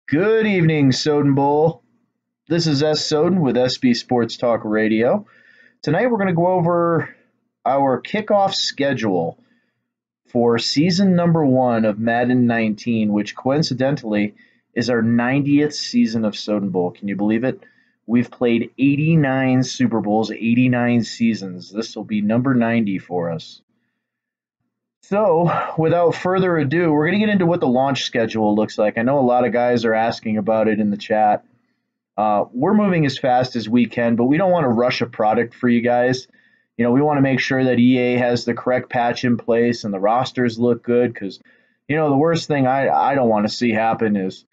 Good evening, Soden Bowl. This is S. Soden with SB Sports Talk Radio. Tonight we're going to go over our kickoff schedule for season number 1 of Madden 19, which coincidentally is our 90th season of Soden Bowl. Can you believe it? We've played 89 Super Bowls, 89 seasons. This will be number 90 for us. So, without further ado, we're going to get into what the launch schedule looks like. I know a lot of guys are asking about it in the chat. We're moving as fast as we can, but we don't want to rush a product for you guys. We want to make sure that EA has the correct patch in place and the rosters look good because, the worst thing I don't want to see happen is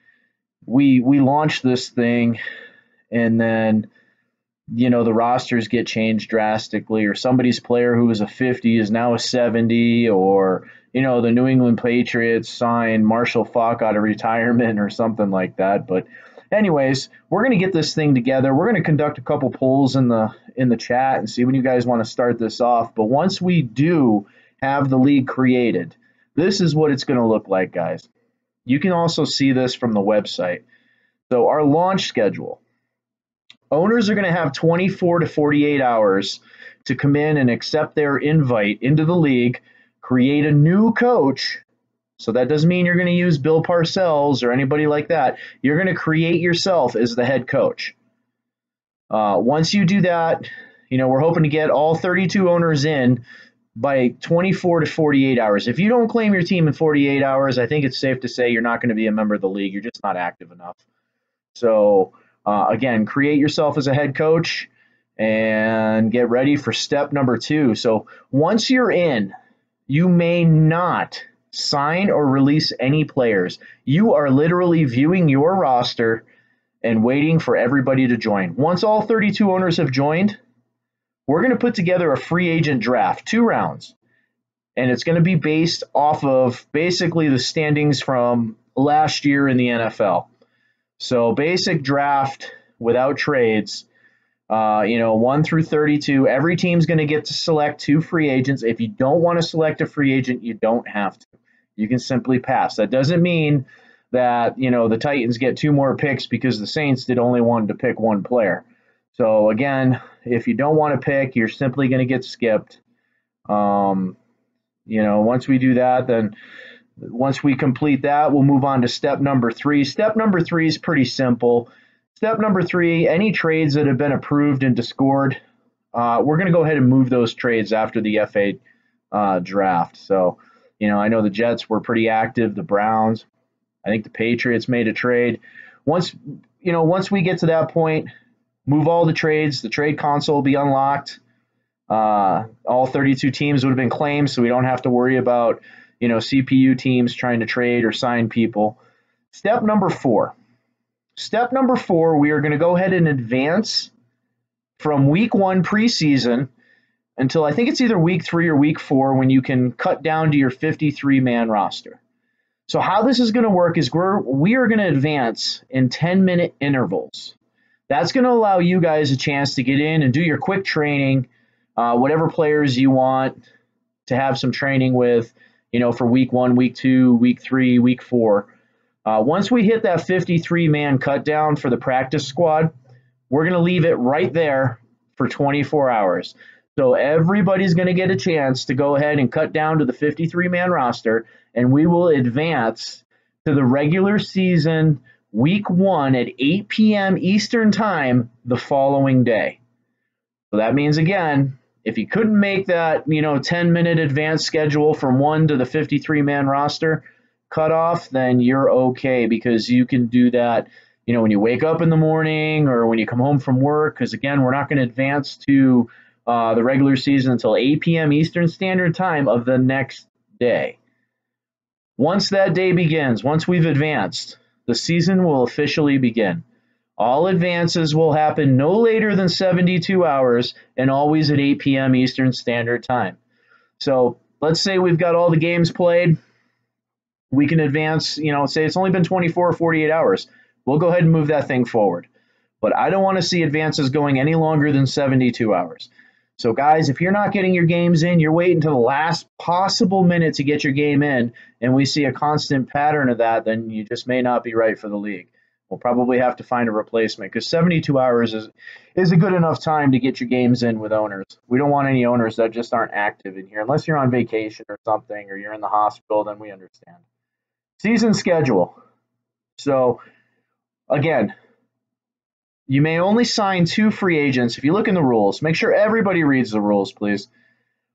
we launch this thing and then the rosters get changed drastically, or somebody's player who was a 50 is now a 70, or, the New England Patriots sign Marshall Faulk out of retirement or something like that. But anyways, we're going to get this thing together. We're going to conduct a couple polls in the chat and see when you guys want to start this off. But once we do have the league created, this is what it's going to look like, guys. You can also see this from the website. So our launch schedule. Owners are going to have 24 to 48 hours to come in and accept their invite into the league, create a new coach. So that doesn't mean you're going to use Bill Parcells or anybody like that. You're going to create yourself as the head coach. Once you do that, we're hoping to get all 32 owners in by 24 to 48 hours. If you don't claim your team in 48 hours, I think it's safe to say you're not going to be a member of the league. You're just not active enough. So again, create yourself as a head coach and get ready for step number 2. So once you're in, you may not sign or release any players. You are literally viewing your roster and waiting for everybody to join. Once all 32 owners have joined, we're going to put together a free agent draft, 2 rounds. And it's going to be based off of basically the standings from last year in the NFL. So basic draft without trades, 1 through 32. Every team's going to get to select 2 free agents. If you don't want to select a free agent, you don't have to. You can simply pass. That doesn't mean that, the Titans get 2 more picks because the Saints did only want to pick 1 player. So again, if you don't want to pick, you're simply going to get skipped. Once we do that, then once we complete that, we'll move on to step number 3. Step number 3 is pretty simple. Step number 3, any trades that have been approved and discored, we're going to go ahead and move those trades after the FA draft. So, I know the Jets were pretty active, the Browns. I think the Patriots made a trade. Once we get to that point, move all the trades. The trade console will be unlocked. All 32 teams would have been claimed, so we don't have to worry about CPU teams trying to trade or sign people. Step number 4. Step number 4, we are going to go ahead and advance from week 1 preseason until I think it's either week 3 or week 4 when you can cut down to your 53-man roster. So how this is going to work is we are going to advance in 10-minute intervals. That's going to allow you guys a chance to get in and do your quick training, whatever players you want to have some training with, for week 1, week 2, week 3, week 4. Once we hit that 53-man cut down for the practice squad, we're going to leave it right there for 24 hours. So everybody's going to get a chance to go ahead and cut down to the 53-man roster, and we will advance to the regular season week 1 at 8 p.m. Eastern time the following day. So that means, again, if you couldn't make that, 10-minute advance schedule from 1 to the 53-man roster cutoff, then you're okay because you can do that, when you wake up in the morning or when you come home from work, because, again, we're not going to advance to the regular season until 8 p.m. Eastern Standard Time of the next day. Once that day begins, once we've advanced, the season will officially begin. All advances will happen no later than 72 hours and always at 8 p.m. Eastern Standard Time. So let's say we've got all the games played. We can advance, say it's only been 24 or 48 hours. We'll go ahead and move that thing forward. But I don't want to see advances going any longer than 72 hours. So, guys, if you're not getting your games in, you're waiting to the last possible minute to get your game in, and we see a constant pattern of that, then you just may not be right for the league. We'll probably have to find a replacement because 72 hours is a good enough time to get your games in with owners. We don't want any owners that just aren't active in here. Unless you're on vacation or something or you're in the hospital, then we understand. Season schedule. So, again, you may only sign 2 free agents. If you look in the rules, make sure everybody reads the rules, please.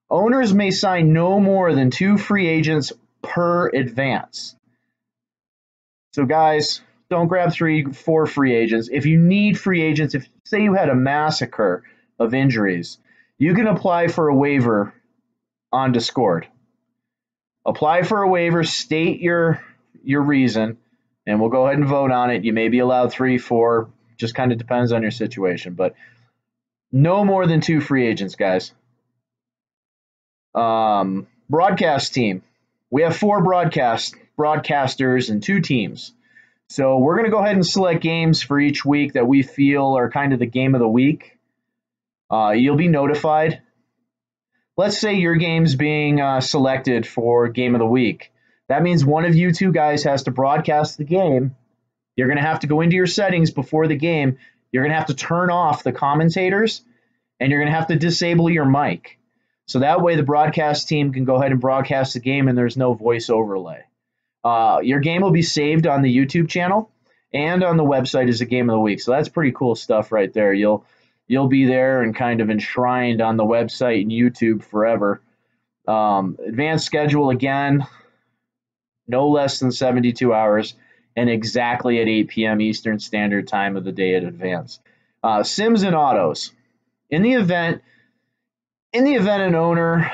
Owners may sign no more than 2 free agents per advance. So, guys, don't grab 3, 4 free agents. If you need free agents, if say you had a massacre of injuries, you can apply for a waiver on Discord. Apply for a waiver, state your reason, and we'll go ahead and vote on it. You may be allowed 3, 4, just kind of depends on your situation, but no more than 2 free agents, guys. Broadcast team. We have 4 broadcasters and 2 teams. So we're going to go ahead and select games for each week that we feel are kind of the game of the week. You'll be notified. Let's say your game's being selected for game of the week. That means one of you 2 guys has to broadcast the game. You're going to have to go into your settings before the game. You're going to have to turn off the commentators, and you're going to have to disable your mic. So that way the broadcast team can go ahead and broadcast the game and there's no voice overlay. Your game will be saved on the YouTube channel and on the website as a game of the week. So that's pretty cool stuff right there. You'll be there and kind of enshrined on the website and YouTube forever. Advanced schedule, again, no less than 72 hours and exactly at 8 p.m. Eastern Standard Time of the day in advance. Sims and autos. In the event an owner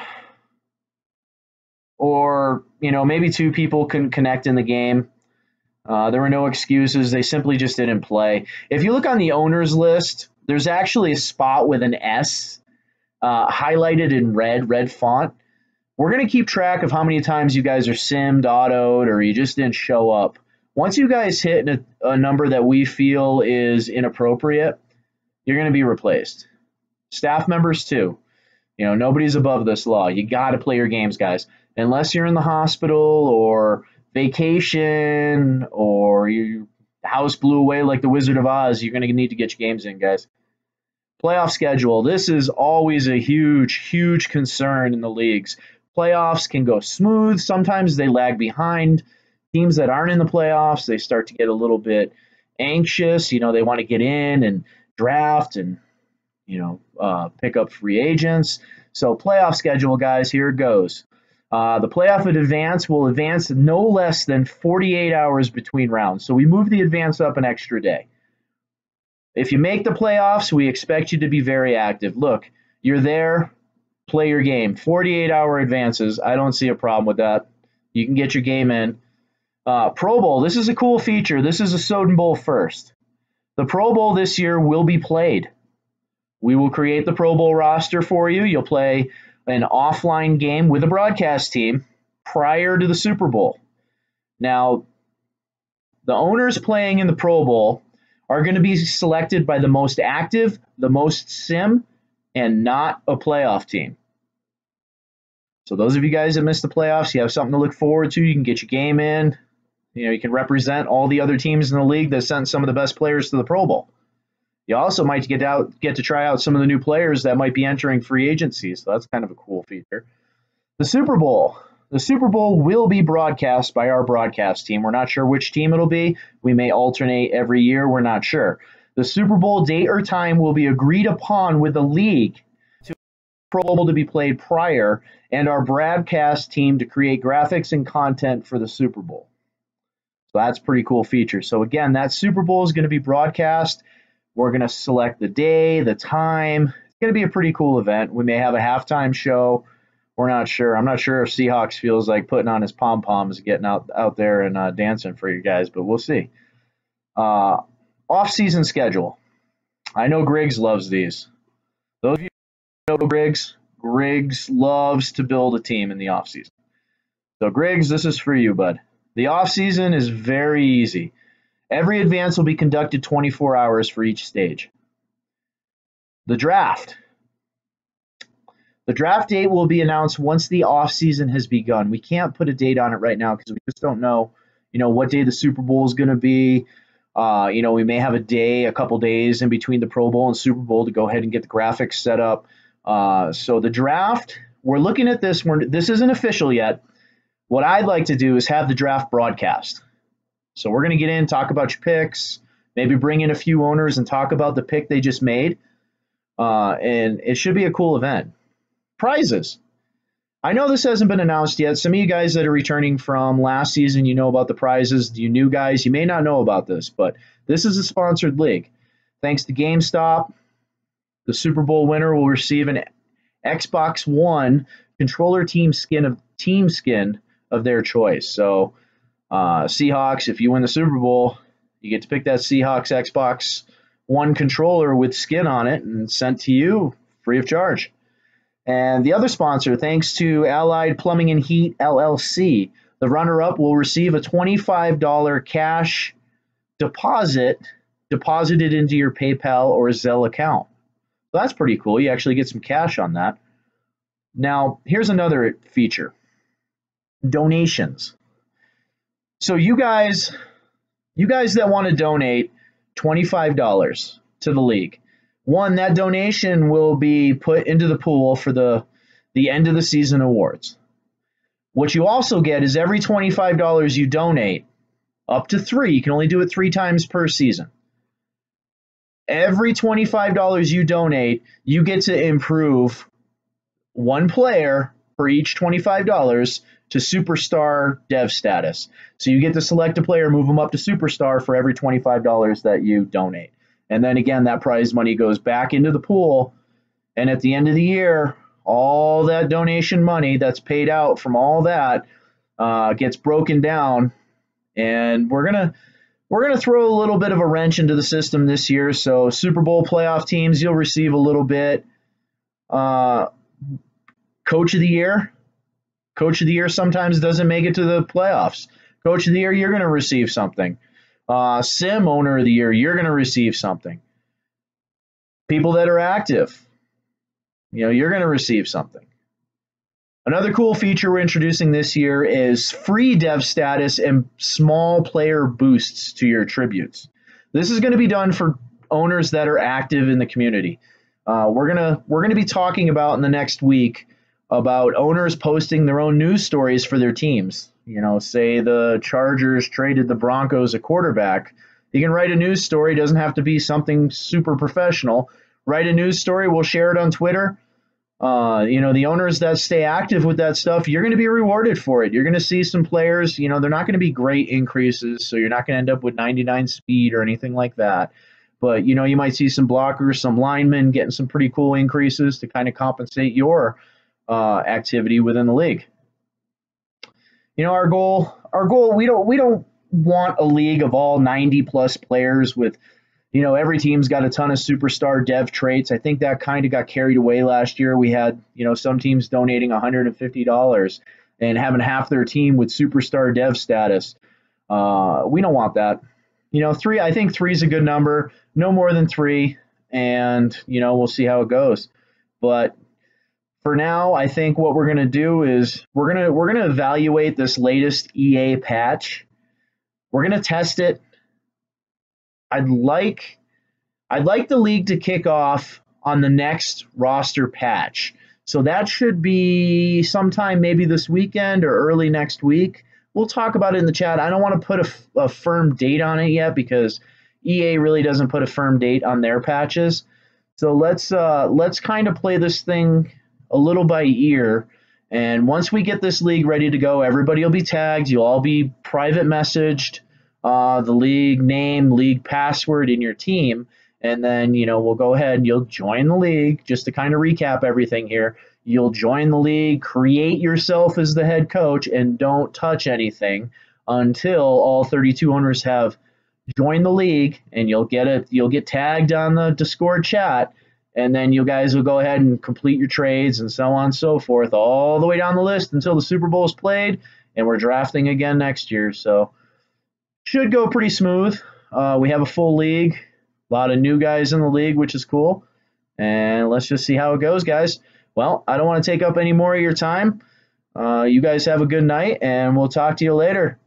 or maybe 2 people couldn't connect in the game, there were no excuses. They simply just didn't play. If you look on the owners list, there's actually a spot with an S highlighted in red font. We're going to keep track of how many times you guys are simmed, autoed, or you just didn't show up. Once you guys hit a number that we feel is inappropriate, you're going to be replaced. Staff members too. Nobody's above this law. You got to play your games, guys. Unless you're in the hospital or vacation or your house blew away like the Wizard of Oz, you're going to need to get your games in, guys. Playoff schedule. This is always a huge, huge concern in the leagues. Playoffs can go smooth. Sometimes they lag behind. Teams that aren't in the playoffs, they start to get a little bit anxious. They want to get in and draft and, pick up free agents. So playoff schedule, guys, here it goes. The playoff advance will advance no less than 48 hours between rounds. So we move the advance up an extra day. If you make the playoffs, we expect you to be very active. Look, you're there, play your game. 48-hour advances, I don't see a problem with that. You can get your game in. Pro Bowl, this is a cool feature. This is a Soden Bowl first. The Pro Bowl this year will be played. We will create the Pro Bowl roster for you. You'll play an offline game with a broadcast team prior to the Super Bowl. Now, the owners playing in the Pro Bowl are going to be selected by the most active, the most sim, and not a playoff team. So those of you guys that missed the playoffs, you have something to look forward to. You can get your game in. You can represent all the other teams in the league that sent some of the best players to the Pro Bowl. You also might get to try out some of the new players that might be entering free agency. So that's kind of a cool feature. The Super Bowl. The Super Bowl will be broadcast by our broadcast team. We're not sure which team it'll be. We may alternate every year. We're not sure. The Super Bowl date or time will be agreed upon with the league to Pro Bowl to be played prior and our broadcast team to create graphics and content for the Super Bowl. So that's a pretty cool feature. So again, that Super Bowl is going to be broadcast. We're going to select the day, the time. It's going to be a pretty cool event. We may have a halftime show. We're not sure. I'm not sure if Seahawks feels like putting on his pom-poms, getting out there and dancing for you guys, but we'll see. Off-season schedule. I know Griggs loves these. Those of you who know Griggs loves to build a team in the off-season. So Griggs, this is for you, bud. The off-season is very easy. Every advance will be conducted 24 hours for each stage. The draft. The draft date will be announced once the off-season has begun. We can't put a date on it right now because we just don't know, what day the Super Bowl is going to be, We may have a couple days in between the Pro Bowl and Super Bowl to go ahead and get the graphics set up. So the draft, we're looking at this. This isn't official yet. What I'd like to do is have the draft broadcast. So we're going to get in, talk about your picks, maybe bring in a few owners and talk about the pick they just made. And it should be a cool event. Prizes. I know this hasn't been announced yet. Some of you guys that are returning from last season, you know about the prizes. You new guys, you may not know about this, but this is a sponsored league. Thanks to GameStop, the Super Bowl winner will receive an Xbox One controller team skin of their choice. So Seahawks, if you win the Super Bowl, you get to pick that Seahawks Xbox One controller with skin on it and sent to you free of charge. And the other sponsor, thanks to Allied Plumbing and Heat LLC, the runner-up will receive a $25 cash deposit deposited into your PayPal or Zelle account. So that's pretty cool. You actually get some cash on that. Now, here's another feature. Donations. So you guys that want to donate $25 to the league, one, that donation will be put into the pool for the end of the season awards. What you also get is every $25 you donate, up to 3, you can only do it 3 times per season. Every $25 you donate, you get to improve one player for each $25 to superstar dev status. So you get to select a player, move them up to superstar for every $25 that you donate. And then again, that prize money goes back into the pool. And at the end of the year, all that donation money that's paid out from all that gets broken down. And we're gonna throw a little bit of a wrench into the system this year. So Super Bowl playoff teams, you'll receive a little bit. Coach of the year sometimes doesn't make it to the playoffs. Coach of the year, you're going to receive something. Sim owner of the year, you're going to receive something. People that are active, you're going to receive something. Another cool feature we're introducing this year is free dev status and small player boosts to your tributes. This is going to be done for owners that are active in the community. We're gonna be talking about in the next week about owners posting their own news stories for their teams. Say the Chargers traded the Broncos a quarterback. You can write a news story. It doesn't have to be something super professional. Write a news story. We'll share it on Twitter. The owners that stay active with that stuff, you're going to be rewarded for it. You're going to see some players, they're not going to be great increases, so you're not going to end up with 99 speed or anything like that. But, you might see some blockers, some linemen getting some pretty cool increases to kind of compensate your activity within the league. Our goal, we don't want a league of all 90 plus players with, every team's got a ton of superstar dev traits. I think that kind of got carried away last year. We had, some teams donating $150 and having half their team with superstar dev status. We don't want that. 3, I think 3 is a good number. No more than 3, and we'll see how it goes. But for now, I think what we're going to do is we're going to evaluate this latest EA patch. We're going to test it. I'd like the league to kick off on the next roster patch. So that should be sometime maybe this weekend or early next week. We'll talk about it in the chat. I don't want to put a firm date on it yet because EA really doesn't put a firm date on their patches. So let's kind of play this thing a little by ear. And once we get this league ready to go, everybody will be tagged. You'll all be private messaged the league name, league password in your team. And then, we'll go ahead and you'll join the league. Just to kind of recap everything here. You'll join the league, create yourself as the head coach, and don't touch anything until all 32 owners have joined the league, and you'll get tagged on the Discord chat, and then you guys will go ahead and complete your trades and so on and so forth, all the way down the list until the Super Bowl is played, and we're drafting again next year. So should go pretty smooth. We have a full league, a lot of new guys in the league, which is cool, and let's just see how it goes, guys. Well, I don't want to take up any more of your time. You guys have a good night, and we'll talk to you later.